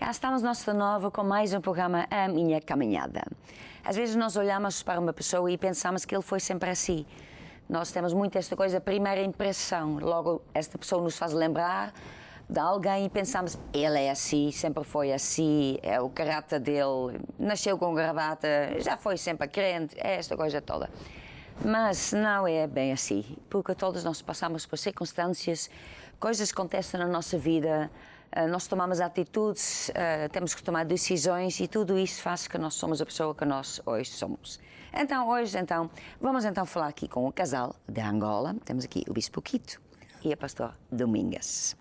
Cá estamos nós de novo com mais um programa A Minha Caminhada. Às vezes nós olhamos para uma pessoa e pensamos que ele foi sempre assim. Nós temos muito esta coisa, a primeira impressão. Logo, esta pessoa nos faz lembrar de alguém e pensamos, ele é assim, sempre foi assim, é o caráter dele, nasceu com gravata, já foi sempre crente, é esta coisa toda. Mas não é bem assim, porque todos nós passamos por circunstâncias, coisas que acontecem na nossa vida, nós tomamos atitudes, temos que tomar decisões e tudo isso faz que nós somos a pessoa que nós hoje somos. Então, vamos falar aqui com o casal de Angola. Temos aqui o Bispo Quito e a Pastor Domingas.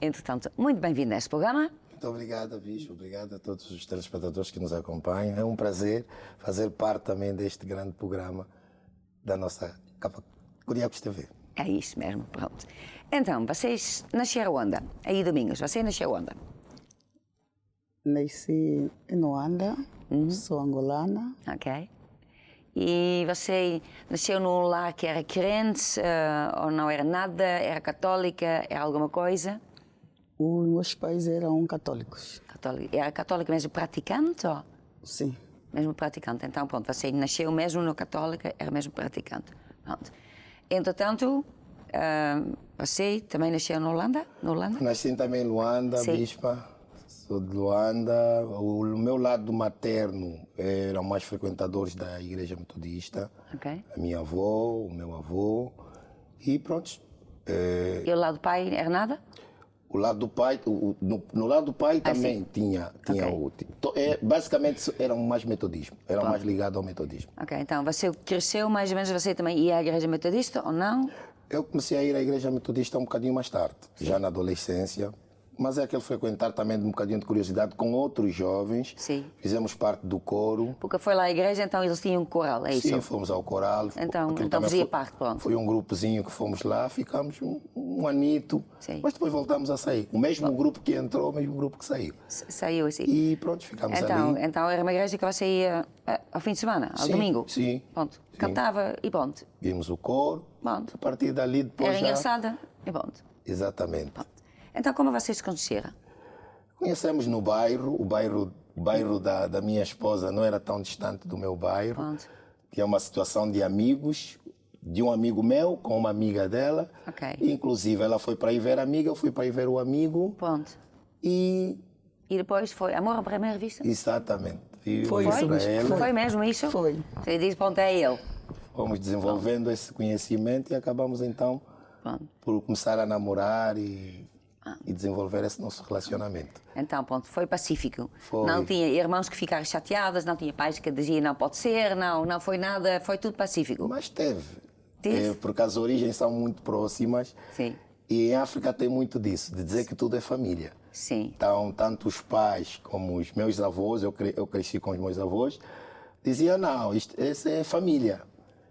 Entretanto, muito bem-vindo a este programa. Muito obrigado, Bispo. Obrigado a todos os telespectadores que nos acompanham. É um prazer fazer parte também deste grande programa da nossa capa Curiacos TV. É isso mesmo, pronto. Então, vocês nasceram onde? Aí, Domingos, você nasceu onde? Nasci em Luanda, sou angolana. Ok. E você nasceu num lar que era crente ou não era nada? Era católica? Era alguma coisa? Os meus pais eram católicos. Católica. Era católica mesmo praticante? Ou? Sim. Mesmo praticante. Então, pronto, você nasceu mesmo no católica, era mesmo praticante. Pronto. Entretanto, você também nasceu na Holanda? Nasci também em Luanda, Sim. Bispa. Sou de Luanda. O meu lado materno eram mais frequentadores da Igreja Metodista. Ok. A minha avó, o meu avô. E pronto. E o lado do pai era nada? O lado do pai, no lado do pai também sim. tinha Ok. basicamente eram mais metodismo, eram mais ligados ao metodismo. Ok, então você cresceu mais ou menos, você também ia à igreja metodista ou não? Eu comecei a ir à igreja metodista um bocadinho mais tarde, já na adolescência, mas é aquele frequentar também de um bocadinho de curiosidade com outros jovens. Sim. Fizemos parte do coro. Porque foi lá à igreja, então eles tinham um coral, é isso? Sim, fomos ao coral. Então Aquilo também fazia parte, pronto. Foi um grupozinho que fomos lá, ficamos um anito, Sim. mas depois voltamos a sair. O mesmo grupo que entrou, o mesmo grupo que saiu. Saiu assim. E pronto, ficamos ali. Então era uma igreja que você ia ao fim de semana, ao Sim, domingo? sim. Pronto, Sim. cantava e pronto. Vimos o coro, Pronto. a partir dali depois Era já... engraçada e pronto. Exatamente. Então como vocês se conheceram? Conhecemos no bairro, o bairro da minha esposa não era tão distante do meu bairro. Pronto. Tinha uma situação de amigos, de um amigo meu com uma amiga dela. Ok. Inclusive ela foi para ir ver a amiga, eu fui para ir ver o amigo. Pronto. E E depois foi amor à primeira vista? exatamente. Foi isso mesmo. Foi mesmo isso? Foi. Você disse, pronto, é ele. Fomos desenvolvendo esse conhecimento e acabamos então Pronto. por começar a namorar e desenvolver esse nosso relacionamento. Então, pronto, foi pacífico. Foi. Não tinha irmãos que ficaram chateados, não tinha pais que diziam não pode ser, não foi nada, foi tudo pacífico. Mas teve. Teve? Porque as origens são muito próximas. Sim, E em África tem muito disso, de dizer que tudo é família. sim, Então, tanto os pais como os meus avós, eu cresci com os meus avós, diziam, não, essa é família.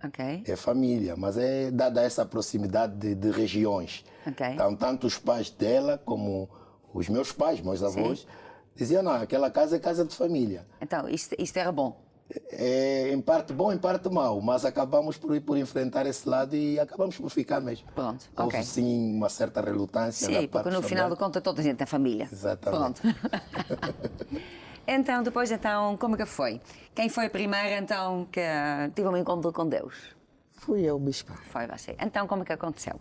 ok, É família, mas é dada essa proximidade de regiões. Ok. Então, tanto os pais dela como os meus pais, meus avós, diziam, não, aquela casa é casa de família. Então, isto era bom. É em parte bom, em parte mau, mas acabamos por enfrentar esse lado e acabamos por ficar mesmo. Pronto, Houve ok. sim uma certa relutância da Sim, parte porque no final familiar. de contas toda a gente é família. Exatamente. Pronto. Então, depois, como que foi? Quem foi a primeira, então, que teve um encontro com Deus? Fui eu, bispo. Foi você. Então, como que aconteceu?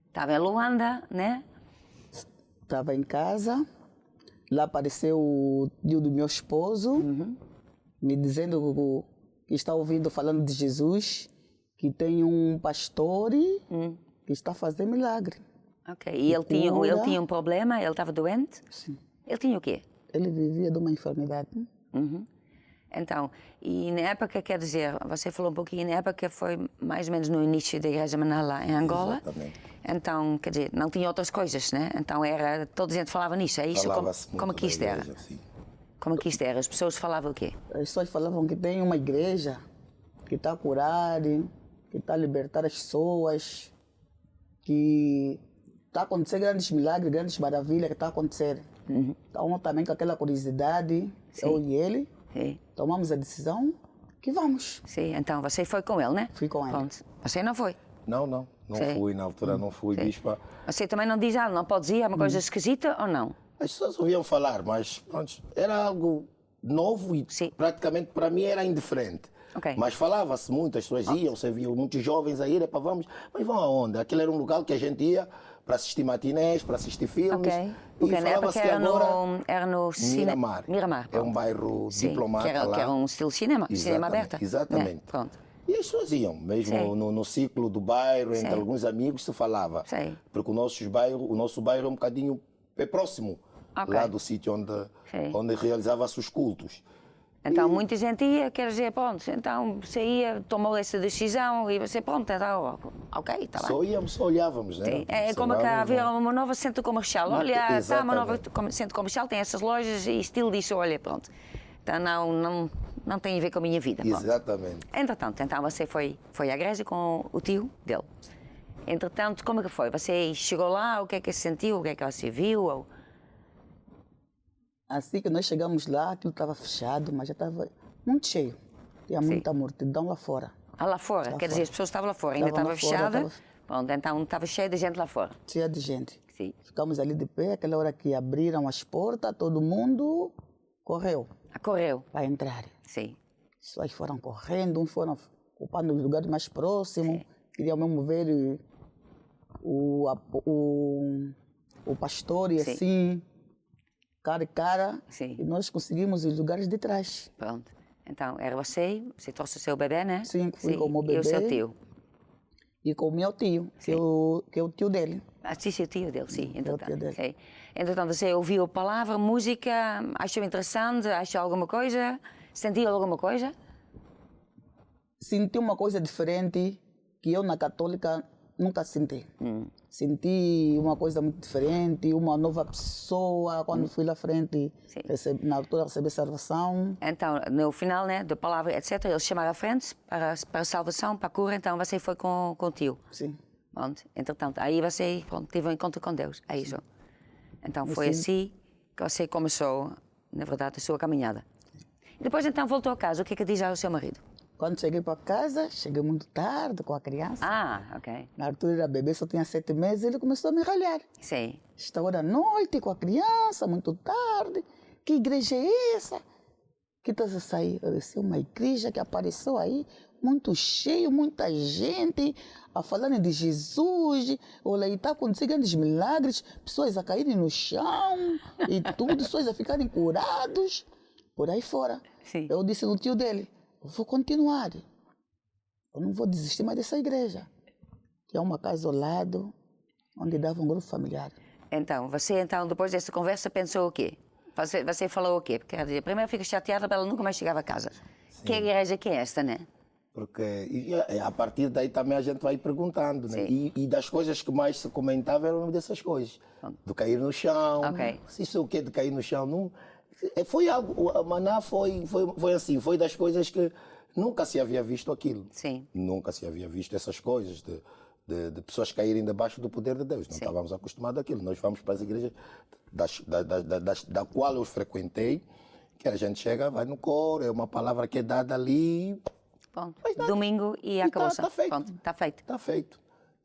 Estava em Luanda, né? Estava em casa, lá apareceu o tio do meu esposo, me dizendo que está ouvindo falando de Jesus, que tem um pastor que está fazendo milagre. Ok. E ele tinha um problema? Ele estava doente? Sim. Ele tinha o quê? Ele vivia de uma enfermidade. Então, e na época, quer dizer, você falou um pouquinho, na época foi mais ou menos no início da Igreja Manala em Angola. Exatamente. Então, quer dizer, não tinha outras coisas, né? Então toda a gente falava nisso, é isso? Falava-se Como muito que isto da era? igreja, sim. Como que isto era? As pessoas falavam o quê? As pessoas falavam que tem uma igreja que está a curar, que está a libertar as pessoas, que está a acontecer grandes milagres, grandes maravilhas que está a acontecer. Então, também com aquela curiosidade, eu e ele, Sim. tomamos a decisão que vamos. Sim, então você foi com ele, né? Fui com ele. Pronto. Você não foi? Não Sim. fui, na altura não fui, bispa. Você também não diz, não podes ir, é uma coisa esquisita ou não? As pessoas ouviam falar, mas pronto, era algo novo e Sim. praticamente para mim era indiferente. Ok. Mas falava-se muito, as pessoas iam, você viu muitos jovens a irem para vamos, mas vão aonde? Aquele era um lugar que a gente ia para assistir matinés, para assistir filmes. Ok. E Porque na época falava-se que era agora era no Miramar. Miramar. É um bairro Sim, diplomata lá. que era um estilo cinema Exatamente, aberta. exatamente. Né? Pronto. E as pessoas iam, mesmo Sim. no ciclo do bairro, entre Sim. alguns amigos se falava. Sim. Porque o nosso bairro é um bocadinho próximo Ok. lá do sítio Sim. onde realizava-se os cultos. Então, muita gente ia, quer dizer, pronto, então você ia, tomou essa decisão e você, pronto, então, ok, está bem. Só íamos, só olhávamos, né? Sim. É como que Observávamos, havia uma nova centro comercial. Olha, está uma nova Exatamente. centro comercial, tem essas lojas e estilo disso, olha, pronto. Então não tem a ver com a minha vida. Pronto. Exatamente. Entretanto, então você foi à igreja com o tio dele. Entretanto, como é que foi? Você chegou lá, o que é que sentiu, o que é que você viu? Ou... Assim que nós chegamos lá, aquilo estava fechado, mas já estava muito cheio. Tinha muita multidão lá fora. Ah, lá fora, quer dizer, as pessoas estavam lá fora, ainda Estavam estava lá fora, fechada. estava- Pronto, então estava cheio de gente lá fora. Cheia de gente. Sim. Ficamos ali de pé, aquela hora que abriram as portas, todo mundo correu Correu. para entrar. Sim. As pessoas foram correndo, uns foram ocupando os lugares mais próximos, queriam mesmo ver o, o pastor e Sim. assim, cara a cara, Sim. e nós conseguimos os lugares de trás. Pronto. Então, era você trouxe o seu bebê, né? Sim, fui com o meu E o seu bebê. tio? E com o meu tio, que é o tio dele. Ah, sim, o tio dele, sim. Entretanto, tio dele. ok. Entretanto, você ouviu a palavra, música, achou interessante, achou alguma coisa? Sentiu alguma coisa? Senti uma coisa diferente que eu na católica nunca senti. Senti uma coisa muito diferente, uma nova pessoa quando fui lá frente, Sim. na altura recebi salvação. Então, no final, né, da palavra, etc., eles chamaram à frente para a salvação, para a cura, então você foi com o tio. Sim. Pronto. Entretanto, aí você teve um encontro com Deus. É isso. Então, foi assim que você começou, na verdade, a sua caminhada. Depois, então, voltou a casa. O que é que diz ao seu marido? Quando cheguei para casa, cheguei muito tarde com a criança. Ah, ok. Na altura era bebê, só tinha 7 meses, ele começou a me ralhar. Sim. Esta hora da noite com a criança, muito tarde. Que igreja é essa? Que estás a sair? Eu disse, uma igreja que apareceu aí, muito cheio, muita gente, a falarem de Jesus. Olha, aí está acontecendo grandes milagres, pessoas a caírem no chão e tudo, pessoas a ficarem curados. Por aí fora. Sim. Eu disse no tio dele, eu vou continuar. Eu não vou desistir mais dessa igreja. Que é uma casa ao lado, onde dava um grupo familiar. Então, você, depois dessa conversa, pensou o quê? Você falou o quê? Porque, quer dizer, primeiro fica chateada para ela nunca mais chegava a casa. Que igreja que é esta, né? Porque a partir daí também a gente vai perguntando, né? E das coisas que mais se comentava eram dessas coisas. Do cair no chão. Ok. Isso é o quê de cair no chão? Não, foi algo, a Maná foi assim, foi das coisas que nunca se havia visto aquilo. Sim. Nunca se havia visto essas coisas de pessoas caírem debaixo do poder de Deus. Não estávamos acostumados àquilo. Nós vamos para as igrejas da qual eu frequentei, que a gente chega, vai no coro, é uma palavra que é dada ali. Pronto. Domingo e acabou-se. Tá feito. Pronto, está feito. Está feito.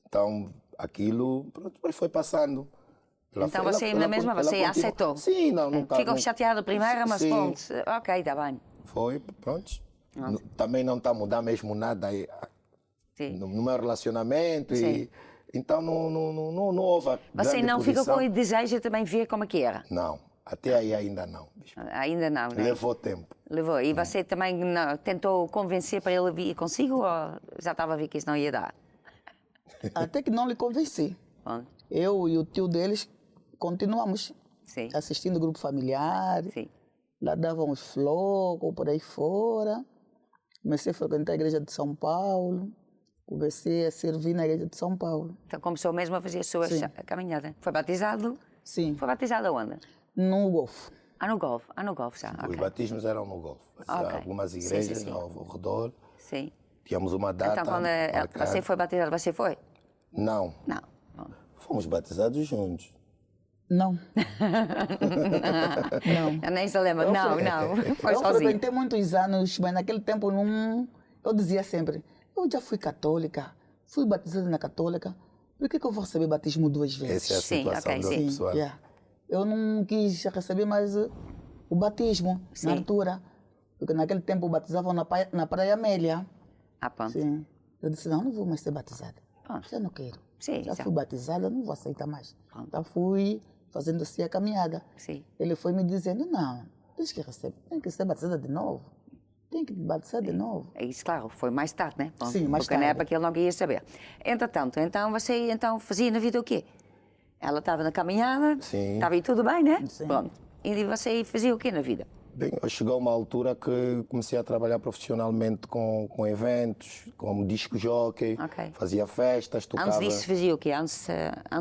Então, aquilo, pronto, depois foi passando. Então você, na mesma, você aceitou? Sim, não, nunca. Ficou chateado primeiro, mas sim. pronto. Ok, está bem. Foi, pronto. Também não está a mudar mesmo nada aí, Sim. no meu relacionamento. Sim. Então não houve. Você grande não ficou posição. com o desejo de também ver como é que era? Não, até aí ainda não. Bicho. Ainda não, né? Levou tempo. Levou. E você também tentou convencer para ele vir consigo ou já estava a ver que isso não ia dar? Até que não lhe convenci. Pronto. Eu e o tio deles continuamos Sim. assistindo o grupo familiar. Sim. Lá davam os flocos por aí fora. Comecei a frequentar a igreja de São Paulo. Comecei a servir na igreja de São Paulo. Então começou mesmo a fazer a sua caminhada. Foi batizado? Sim, Foi batizado onde? no Golfo. No Golfo já. Os Ok. batismos eram no Golfo. Ok. Algumas Sim, igrejas sim, sim. ao redor. Sim. Tínhamos uma data. Então quando marcada. você foi batizado, você foi? Não, Não. Bom. fomos batizados juntos. Não. Não. Eu nem se lembra. Não. Foi Eu sozinho. frequentei muitos anos, mas naquele tempo não. Eu dizia sempre: eu já fui católica, fui batizada na católica, por que eu vou receber batismo 2 vezes? Essa é a Sim, situação ok, da sim. pessoa. Yeah. eu não quis receber mais o batismo Sim. na altura. Porque naquele tempo batizavam na Praia Amélia. Ah, pronto. Sim. Eu disse, não vou mais ser batizada. Pronto. Já não quero. Sim, Já já. fui batizada, não vou aceitar mais. Pronto. Então fui fazendo assim a caminhada. Sim. Ele foi me dizendo, não, tens que receber, tem que ser batizada de novo. Tem que batizar de novo. É isso, claro, foi mais tarde, né? Pronto, Sim, mais porque na tarde. época ele não queria saber. Entretanto, então você fazia na vida o quê? Ela estava na caminhada, Sim. estava aí tudo bem, né? Sim. Pronto. E você fazia o quê na vida? Bem, chegou uma altura que comecei a trabalhar profissionalmente com eventos, como disco jockey, Ok. fazia festas, tocava. Antes disso fazia o quê? Antes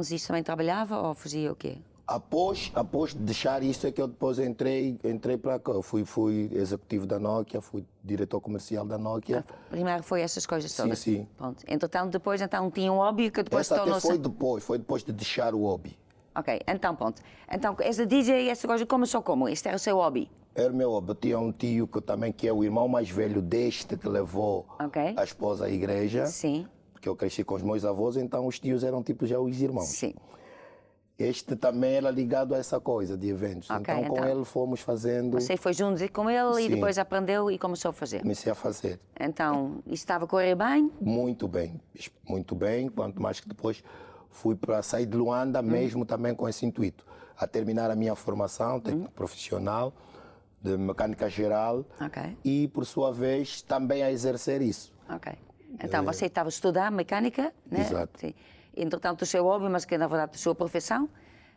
disso também trabalhava ou fazia o quê? Após deixar isso é que eu depois entrei para cá. Eu fui executivo da Nokia, fui diretor comercial da Nokia. Primeiro foi essas coisas Sim, todas? sim. Pronto. Entretanto, depois tinha um hobby que depois Essa até tornou-se... foi depois de deixar o hobby. Ok, então pronto. Então, essa DJ, essa coisa começou como? Este era o seu hobby? Era o meu hobby. Eu tinha um tio que é o irmão mais velho deste que levou Ok. a esposa à igreja. Sim, Porque eu cresci com os meus avós, então os tios eram tipo já os irmãos. sim. Este também era ligado a essa coisa de eventos. Ok, então com então. ele fomos fazendo, Você foi junto com ele e Sim. depois aprendeu e começou a fazer. comecei a fazer. Então, isso estava a correr bem? Muito bem, quanto mais que depois fui para sair de Luanda, mesmo também com esse intuito, a terminar a minha formação técnico profissional de mecânica geral Ok, e, por sua vez, também a exercer isso. ok. Então, você estava a estudar mecânica, né? Exato. Sim. Entretanto, o seu hobby, mas que na verdade a sua profissão,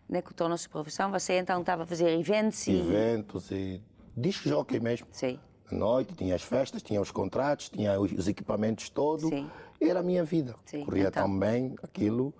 né? Que tornou-se profissão, você então estava a fazer eventos e... Eventos e disco jockey mesmo. Sim, À noite tinha as festas, tinha os contratos, tinha os equipamentos todos. Sim. Era a minha vida. Sim, Corria então. tão bem aquilo.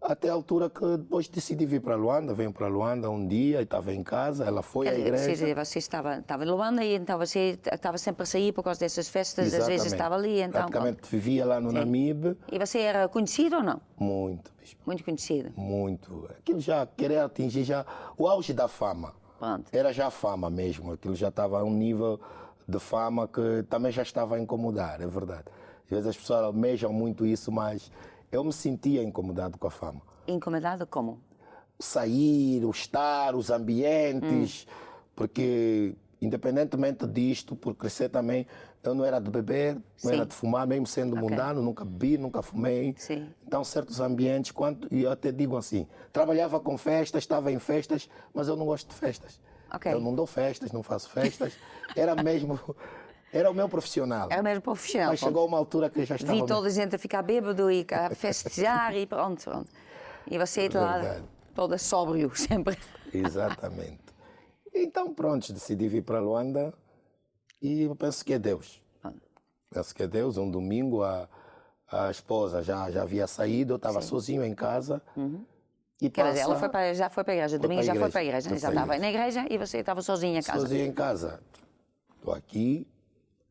Até a altura que depois decidi vir para Luanda. Venho para Luanda um dia e estava em casa. Ela foi à quer igreja. dizer, você estava em Luanda e então você estava sempre a sair por causa dessas festas, às vezes Exatamente. estava ali, então... Praticamente vivia lá no Namibe. E você era conhecido ou não? Muito, bispo, Muito conhecido. muito. Aquilo já queria atingir já o auge da fama. Pronto. Era já fama mesmo. Aquilo já estava a um nível de fama que também já estava a incomodar, é verdade. Às vezes as pessoas almejam muito isso, mas eu me sentia incomodado com a fama. Incomodado como? Sair, o estar, os ambientes, porque independentemente disto, por crescer também, eu não era de beber, não Sim. era de fumar, mesmo sendo mundano, nunca bebi, nunca fumei. Sim. Então, certos ambientes, e eu até digo assim, trabalhava com festas, estava em festas, mas eu não gosto de festas. Ok. Eu não dou festas, não faço festas. Era mesmo, era o meu profissional. Era mesmo profissional. Mas pronto. chegou uma altura que eu já estava... Vi toda a gente a ficar bêbado e a festejar e pronto. E você lá Verdade. toda sóbrio sempre. Exatamente. Então, pronto, decidi vir para Luanda e eu penso que é Deus. Penso que é Deus. Um domingo a esposa já havia saído, eu estava sozinho em casa. E Quer dizer, ela já foi para a igreja, domingo já foi para a igreja, Foi já para a estava na igreja e você estava sozinho em casa. sozinho em casa. Estou aqui,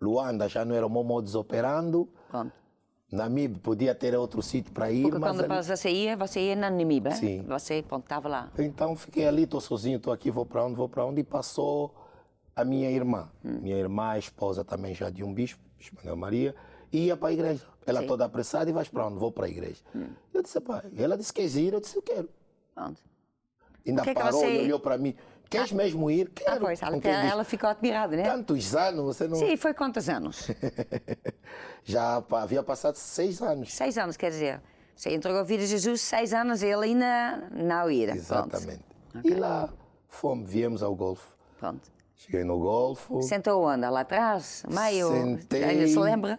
Luanda já não era o meu modus operando, Pronto. Namibe podia ter outro sítio para ir, Porque mas quando ali... você ia na Namibe, Sim. você pronto, estava lá. Então fiquei ali, estou sozinho, estou aqui, vou para onde, e passou a minha irmã. Minha irmã, a esposa também já de um bispo, Manuel Maria, e ia para a igreja. Ela Sim. toda apressada, e vais para onde? Vou para a igreja. Eu disse, pai, ela disse, queres ir? Eu disse, eu quero. Pronto. Ainda que é que parou você- e olhou para mim, queres mesmo ir? Quero. Pois, Com quem diz, ela ficou admirada, né? tantos anos, você não... Sim, foi quantos anos? Já havia passado 6 anos. 6 anos, quer dizer. Você entregou a vida a Jesus 6 anos e ele ainda não ia. Exatamente. E lá viemos ao Golfo. Pronto. Cheguei no Golfo. Sentou onde? Lá atrás? Meio? Sentei. Ainda se lembra?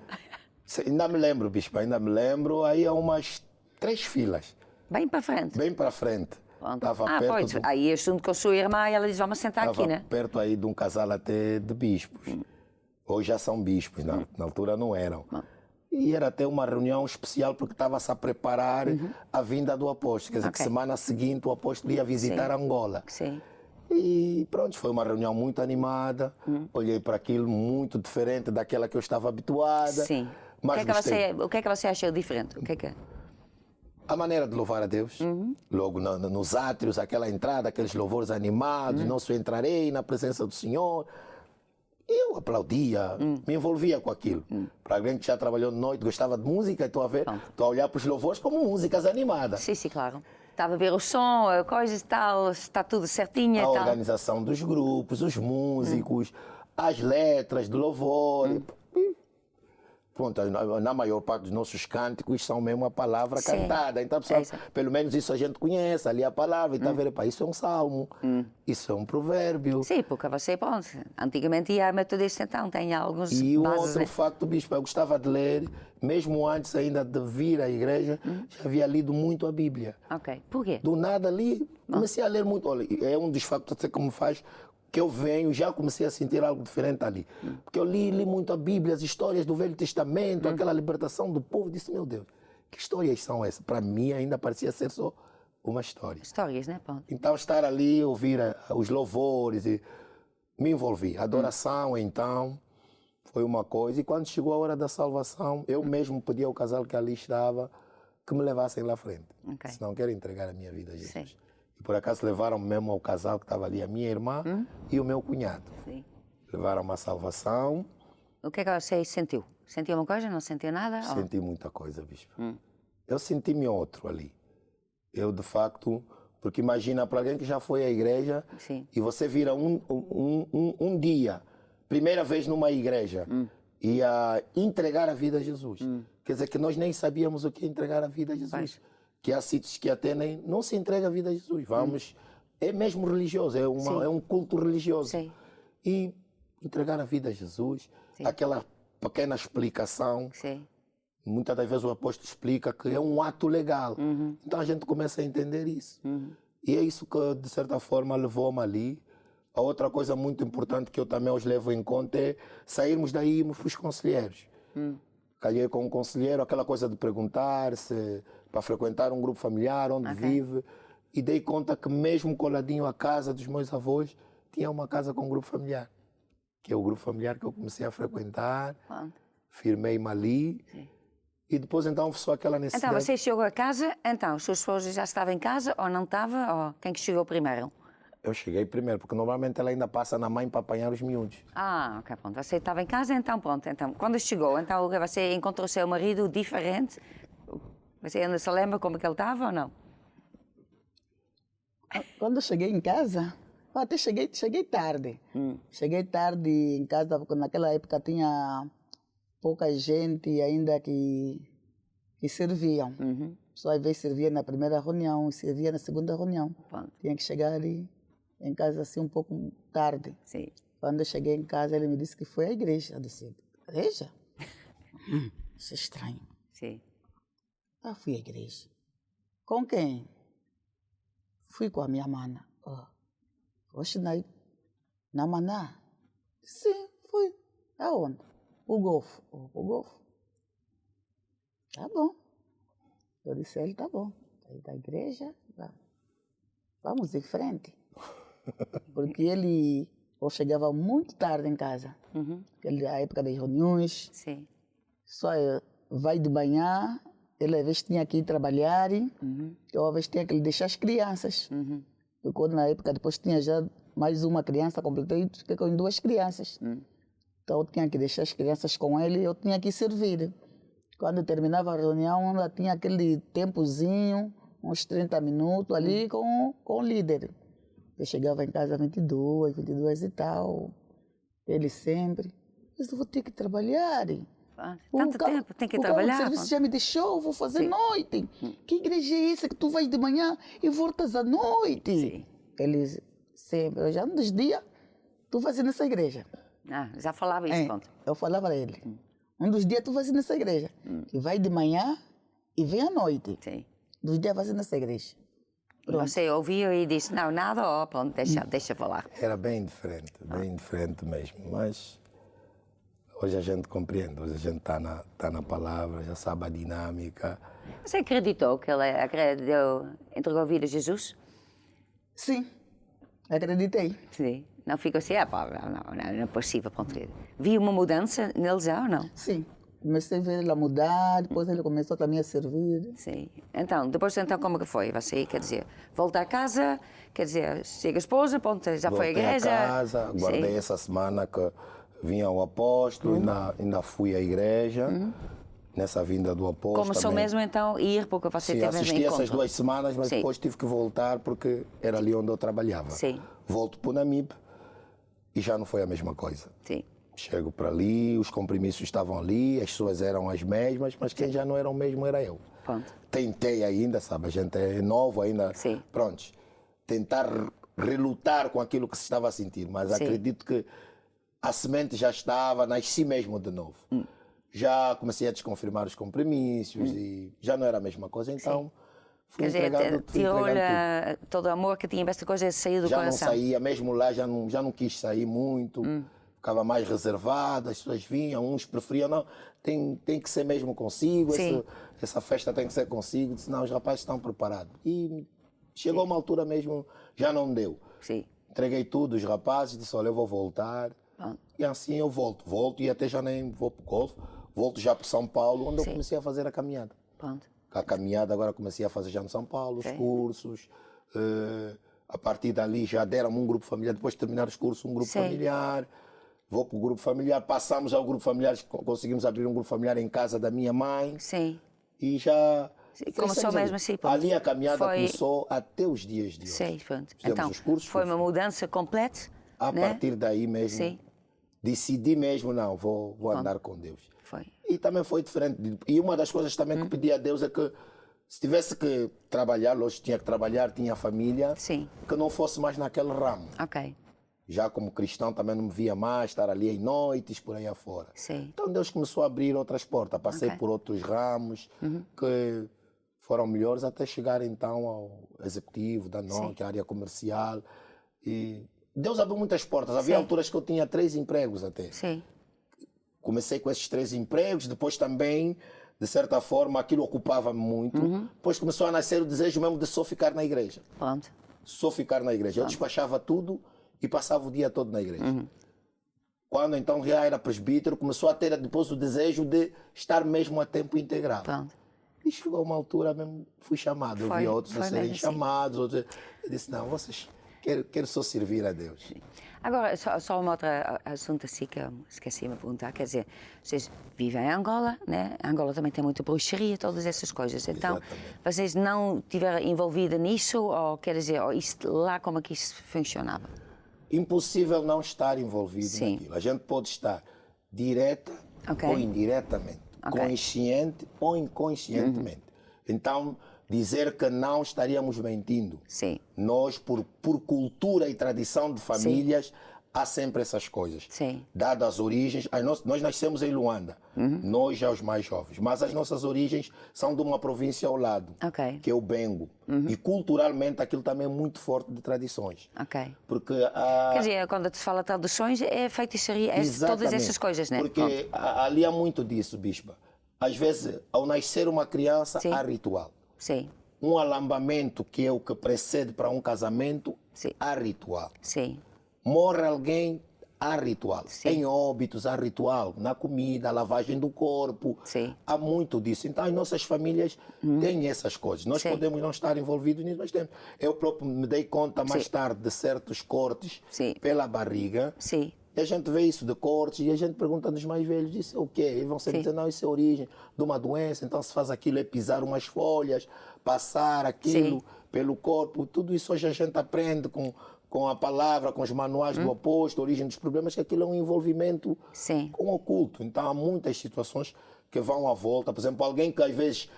Ainda me lembro, bispo, ainda me lembro. Aí há umas 3 filas, Bem para frente. bem para frente. Pronto. Estava Pois, perto, aí eu junto com a sua irmã e ela diz, vamos sentar aqui, estava né? perto aí de um casal até de bispos. Hoje já são bispos, na altura não eram. E era até uma reunião especial porque estava-se a preparar a vinda do apóstolo. Quer dizer, que Ok. semana seguinte o apóstolo ia visitar Angola. Sim. E pronto, foi uma reunião muito animada. Olhei para aquilo muito diferente daquela que eu estava habituada. Sim. Mas gostei. O que é que você achou diferente? O que é que é? A maneira de louvar a Deus, logo nos átrios, aquela entrada, aqueles louvores animados, nosso entrarei na presença do Senhor. Eu aplaudia, me envolvia com aquilo. Para alguém que já trabalhou de noite, gostava de música, estou a olhar para os louvores como músicas animadas. Sim, sim, claro. Estava a ver o som, coisas e tal, está tudo certinho e A tal. organização dos grupos, os músicos, as letras do louvor. E pronto, na maior parte dos nossos cânticos são mesmo a palavra Sim. cantada. Então, pessoal, Isso. pelo menos isso a gente conhece, ali a palavra. E está a ver, pá, isso é um salmo, isso é um provérbio. Sim, porque você, pronto, antigamente ia a metodista, então tem alguns E o bases. outro facto, bispo, eu gostava de ler, mesmo antes ainda de vir à igreja, já havia lido muito a Bíblia. Ok, por quê? Do nada ali, comecei a ler muito. Olha, é um dos factos que me faz que eu venho, já comecei a sentir algo diferente ali. Porque eu li muito a Bíblia, as histórias do Velho Testamento, aquela libertação do povo. Disse, meu Deus, que histórias são essas? Para mim ainda parecia ser só uma história. Histórias, né? Pronto. Então estar ali, ouvir os louvores, e me envolvi. A adoração, então, foi uma coisa. E quando chegou a hora da salvação, eu mesmo pedi ao casal que ali estava que me levassem lá à frente. Ok. Senão quero entregar a minha vida a Jesus. Sim. E por acaso levaram mesmo ao casal que estava ali, a minha irmã e o meu cunhado. Sim. Levaram-me à salvação. O que é que você sentiu? Sentiu uma coisa? Não sentiu nada? Oh. Senti muita coisa, bispo. Eu senti-me outro ali. Eu, de facto, porque imagina para alguém que já foi à igreja Sim. e você vira um dia, primeira vez numa igreja, e a entregar a vida a Jesus. Quer dizer que nós nem sabíamos o que é entregar a vida a Jesus. Pois. Que há sítios que até nem não se entrega a vida a Jesus. Vamos, é mesmo religioso, é um culto religioso. Sim. E entregar a vida a Jesus, Sim. aquela pequena explicação. Sim. Muitas das vezes o apóstolo explica que é um ato legal. Então a gente começa a entender isso. E é isso que, de certa forma, levou-me ali. A outra coisa muito importante que eu também os levo em conta é sairmos daí e irmos para os conselheiros. Calhei com um conselheiro, aquela coisa de perguntar se para frequentar um grupo familiar, onde vive. E dei conta que mesmo coladinho à casa dos meus avós, tinha uma casa com um grupo familiar. Que é o grupo familiar que eu comecei a frequentar. Pronto. Firmei-me ali. Sim. E depois então só aquela necessidade. Então, você chegou a casa, então, a sua esposa já estava em casa ou não estava? Ou quem que chegou primeiro? Eu cheguei primeiro, porque normalmente ela ainda passa na mãe para apanhar os miúdos. Ah, ok, pronto. Você estava em casa, então pronto. Então, quando chegou, então você encontrou seu marido diferente? Você ainda se lembra como que ele estava ou não? Quando eu cheguei em casa, eu até cheguei tarde. Cheguei tarde em casa, porque naquela época tinha pouca gente ainda que serviam. Só às vezes servia na primeira reunião, servia na segunda reunião. Pronto. Tinha que chegar ali em casa assim um pouco tarde. Sim. Quando eu cheguei em casa, ele me disse que foi à igreja. Eu disse, igreja? Isso é estranho. Sim. Ah, fui à igreja. Com quem? Fui com a minha mana. Oxe, na Maná? Sim, fui. Aonde? O Golfo. O Golfo. Tá bom. Eu disse a ele, tá bom. Aí da igreja, vamos em frente. Porque eu chegava muito tarde em casa. A época das reuniões. Sim. Só vai de manhã, ele às vezes tinha que ir trabalhar, eu às vezes tinha que lhe deixar as crianças. Porque quando, na época depois tinha já mais uma criança, completei, fiquei com 2 crianças. Então eu tinha que deixar as crianças com ele e eu tinha que servir. Quando eu terminava a reunião, ela tinha aquele tempozinho, uns 30 minutos ali com o líder. Eu chegava em casa 22 e tal, ele sempre. Mas eu vou ter que trabalhar. Tanto tempo, tem que o trabalhar. O serviço já me deixou, vou fazer noite. Que igreja é essa que tu vais de manhã e voltas à noite? Sim. Eles sempre, eu já um dos dias, tu vais ir nessa igreja. Ah, já falava isso, pronto. Eu falava a ele. Um dos dias tu vais ir nessa igreja. Que vai de manhã e vem à noite. Sim. Dos dias vais ir nessa igreja. E você ouviu e disse, não, nada, pronto, deixa falar. Era bem diferente mesmo. Mas hoje a gente compreende, hoje a gente está na palavra, já sabe a dinâmica. Você acreditou que ele entregou a vida a Jesus? Sim, acreditei. Sim. Não ficou assim, não é possível, pronto. Viu uma mudança nele já ou não? Sim. Comecei a ver ele a mudar, depois ele começou também a servir. Sim. Então, depois como que foi? Você, quer dizer, volta a casa, quer dizer, chega a esposa, pronto, já foi à Voltei igreja. a casa, guardei essa semana que vinha o apóstolo, ainda fui à igreja. nessa vinda do apóstolo. Começou também. mesmo então a ir, porque você Sim, teve mesmo assisti essas encontro. 2 semanas, mas Sim. depois tive que voltar porque era ali onde eu trabalhava. Sim. Volto para o Namibe e já não foi a mesma coisa. Sim, Chego para ali, os compromissos estavam ali, as pessoas eram as mesmas, mas quem já não era o mesmo era eu. pronto. Tentei ainda, sabe, a gente é novo ainda, Sim. pronto, tentar relutar com aquilo que se estava a sentir, mas Sim. acredito que a semente já estava, nasci mesmo de novo. Já comecei a desconfirmar os compromissos e já não era a mesma coisa, então fui Quer dizer, entregando tudo. todo o amor que tinha para esta coisa saiu do Já coração. não saía, mesmo lá já não quis sair muito, ficava mais reservado, as pessoas vinham, uns preferiam, não, tem que ser mesmo consigo, Sim. essa festa tem que ser consigo, senão os rapazes estão preparados. E chegou uma altura mesmo, já não deu. Sim. Entreguei tudo, os rapazes, disse, olha, eu vou voltar. Pronto. E assim eu volto e até já nem vou para o golfe, volto já para São Paulo, onde Sim. eu comecei a fazer a caminhada. Pronto. A caminhada agora comecei a fazer já no São Paulo, os cursos. A partir dali já deram um grupo familiar, depois de terminar os cursos, um grupo Sim. familiar. Vou para o grupo familiar, passamos ao grupo familiar, conseguimos abrir um grupo familiar em casa da minha mãe Sim. e já... Começou crescemos mesmo ali. assim, pronto. Ali a caminhada Foi- começou até os dias de hoje. Sim, pronto. Fizemos Então, os cursos, foi uma mudança completa, a né? partir daí mesmo, Sim. decidi mesmo, não, vou andar com Deus. Foi. E também foi diferente. E uma das coisas também que pedi a Deus é que se tivesse que trabalhar, lógico, tinha que trabalhar, tinha família, Sim. que não fosse mais naquele ramo. Ok. Já como cristão também não me via mais estar ali em noites, por aí afora. Sim. Então Deus começou a abrir outras portas. Passei Ok. por outros ramos que foram melhores até chegar então ao executivo da Nokia, área comercial. E Deus abriu muitas portas. Havia Sim. alturas que eu tinha 3 empregos até. Sim. Comecei com esses 3 empregos, depois também, de certa forma, aquilo ocupava-me muito. Depois começou a nascer o desejo mesmo de só ficar na igreja. Pronto. Só ficar na igreja. Eu despachava tudo e passava o dia todo na igreja. Quando então já era presbítero, começou a ter depois o desejo de estar mesmo a tempo integral. Pronto. E chegou uma altura mesmo, fui chamado. Eu vi outros a foi serem mesmo assim. chamados. Outros... Eu disse, não, vocês, quero só servir a Deus. Agora, só uma outra assunto assim que eu esqueci-me de perguntar. Quer dizer, vocês vivem em Angola, né? Angola também tem muita bruxaria, todas essas coisas. Então, Exatamente. vocês não estiveram envolvidos nisso? Ou quer dizer, ou isto, lá como é que isso funcionava? Impossível não estar envolvido Sim. naquilo. A gente pode estar direta Ok. ou indiretamente, Ok. consciente ou inconscientemente. Então, dizer que não estaríamos mentindo. Sim. Nós, por cultura e tradição de famílias, há sempre essas coisas. Sim. Dadas as origens, nós nascemos em Luanda, nós já os mais jovens, mas as nossas origens são de uma província ao lado, Ok. que é o Bengo. E culturalmente aquilo também é muito forte de tradições. Ok. Porque Quer dizer, quando se fala de traduções, é feitiçaria, é todas essas coisas, né? Pronto. Porque ali há muito disso, Bispa. Às vezes, ao nascer uma criança, Sim. há ritual. Sim. Um alambamento, que é o que precede para um casamento, Sim. há ritual. Sim. Morre alguém, há ritual. Sim. Em óbitos, há ritual. Na comida, a lavagem do corpo. Sim. Há muito disso. Então, as nossas famílias têm essas coisas. Nós Sim. podemos não estar envolvidos nisso, mas temos. Eu próprio me dei conta mais Sim. tarde de certos cortes Sim. pela barriga. Sim. E a gente vê isso de cortes e a gente pergunta nos mais velhos, isso é o quê? Eles vão sempre Sim. dizer, não, isso é a origem de uma doença, então se faz aquilo é pisar umas folhas, passar aquilo Sim. pelo corpo. Tudo isso hoje a gente aprende com a palavra, com os manuais do apóstolo, a origem dos problemas, que aquilo é um envolvimento Sim. com o oculto. Então há muitas situações que vão à volta. Por exemplo, alguém que às vezes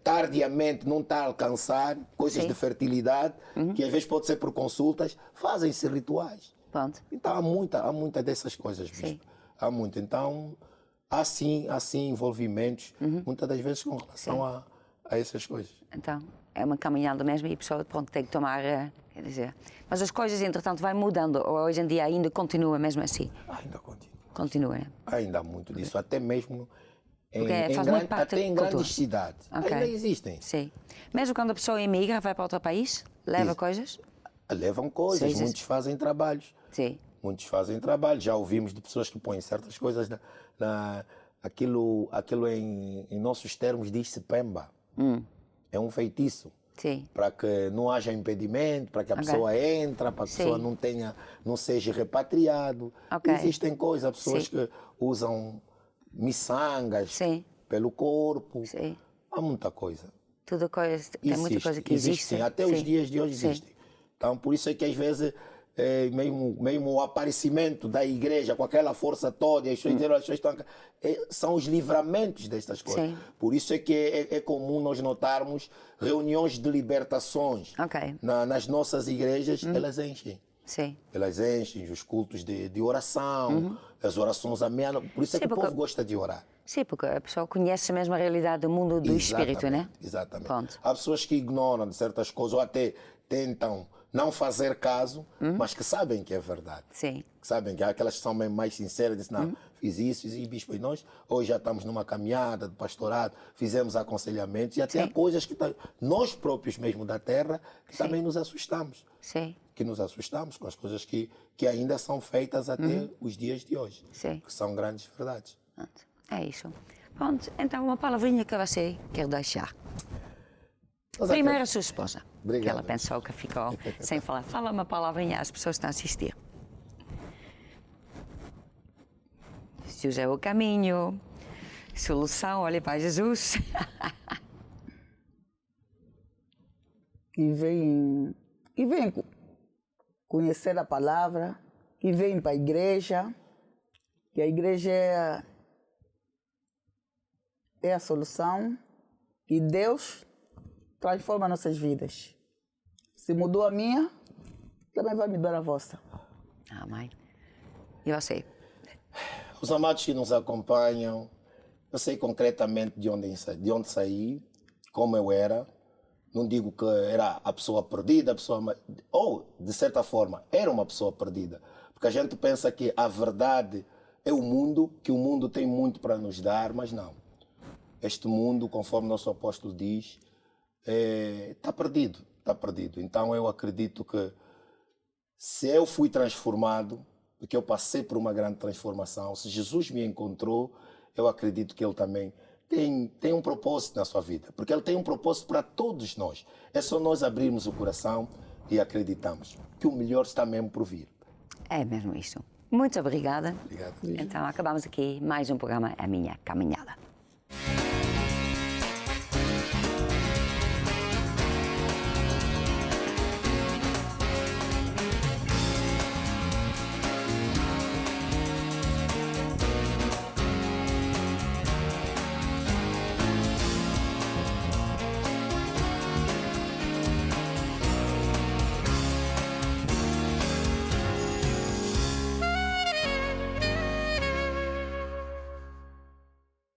tardiamente não está a alcançar coisas Sim. de fertilidade, que às vezes pode ser por consultas, fazem-se rituais. Pronto. Então há muita dessas coisas, Bispo. Sim. Há muito. Então há sim envolvimentos, muitas das vezes com relação a essas coisas. Então, é uma caminhada mesmo e a pessoa, pronto, tem que tomar, quer dizer... Mas as coisas, entretanto, vai mudando. Ou hoje em dia ainda continua mesmo assim? Ainda continua. Continua, né? Ainda há muito disso, até mesmo Porque faz muito parte até da em cultura. grandes cidades. Ok. Ainda existem. Sim. Mesmo quando a pessoa emigra, vai para outro país, leva Isso. coisas? Levam coisas, Sim, sim. muitos fazem trabalhos. Sim. Muitos fazem trabalho. Já ouvimos de pessoas que põem certas coisas aquilo em nossos termos diz-se pemba. É um feitiço. Sim. Para que não haja impedimento, para que a Ok. pessoa entre, para que a Sim. pessoa não seja repatriado. Ok. Existem coisas, pessoas Sim. que usam miçangas. Sim. pelo corpo. Sim. Há muita coisa. Tudo coisa, tem muita coisa que existe. Sim, até os dias de hoje Sim. existe. Então, por isso é que às vezes mesmo o aparecimento da igreja com aquela força toda, e as pessoas estão, são os livramentos destas coisas. Sim. Por isso é que é comum nós notarmos reuniões de libertações Ok. nas nossas igrejas, elas enchem. Sim. Elas enchem os cultos de oração, as orações à meia-noite. Por isso é Sim, que o porque- povo gosta de orar. Sim, porque a pessoa conhece mesmo a realidade do mundo do espírito, né? Exatamente. Pronto. Há pessoas que ignoram de certas coisas ou até tentam não fazer caso, mas que sabem que é verdade. Sim. Que sabem que há aquelas que são mesmo mais sinceras, dizem, não, fiz isso, e bispo, e nós hoje já estamos numa caminhada de pastorado, fizemos aconselhamentos e até há Sim. coisas que nós próprios mesmo da terra que também nos assustamos. Sim. Que nos assustamos com as coisas que ainda são feitas até os dias de hoje. Sim. Que são grandes verdades. Pronto. É isso. Pronto, então uma palavrinha que você quer deixar. Mas Primeiro a sua esposa. Obrigado. Que ela pensou que ficou sem falar. Fala uma palavrinha às pessoas que estão a assistir. Jesus é o caminho, solução, olhe para Jesus. Que vêm conhecer a palavra, que vêm para a igreja, que a igreja é a solução e Deus transforma nossas vidas. Se mudou a minha, também vai mudar a vossa. Amém. E você? Os amados que nos acompanham, eu sei concretamente de onde saí, como eu era. Não digo que era a pessoa perdida, ou, de certa forma, era uma pessoa perdida. Porque a gente pensa que a verdade é o mundo, que o mundo tem muito para nos dar, mas não. Este mundo, conforme nosso apóstolo diz, está perdido, está perdido. Então eu acredito que se eu fui transformado, porque eu passei por uma grande transformação, se Jesus me encontrou, eu acredito que Ele também tem um propósito na sua vida, porque Ele tem um propósito para todos nós. É só nós abrirmos o coração e acreditamos que o melhor está mesmo por vir. É mesmo isso. Muito obrigada. Obrigado. Então acabamos aqui mais um programa A Minha Caminhada.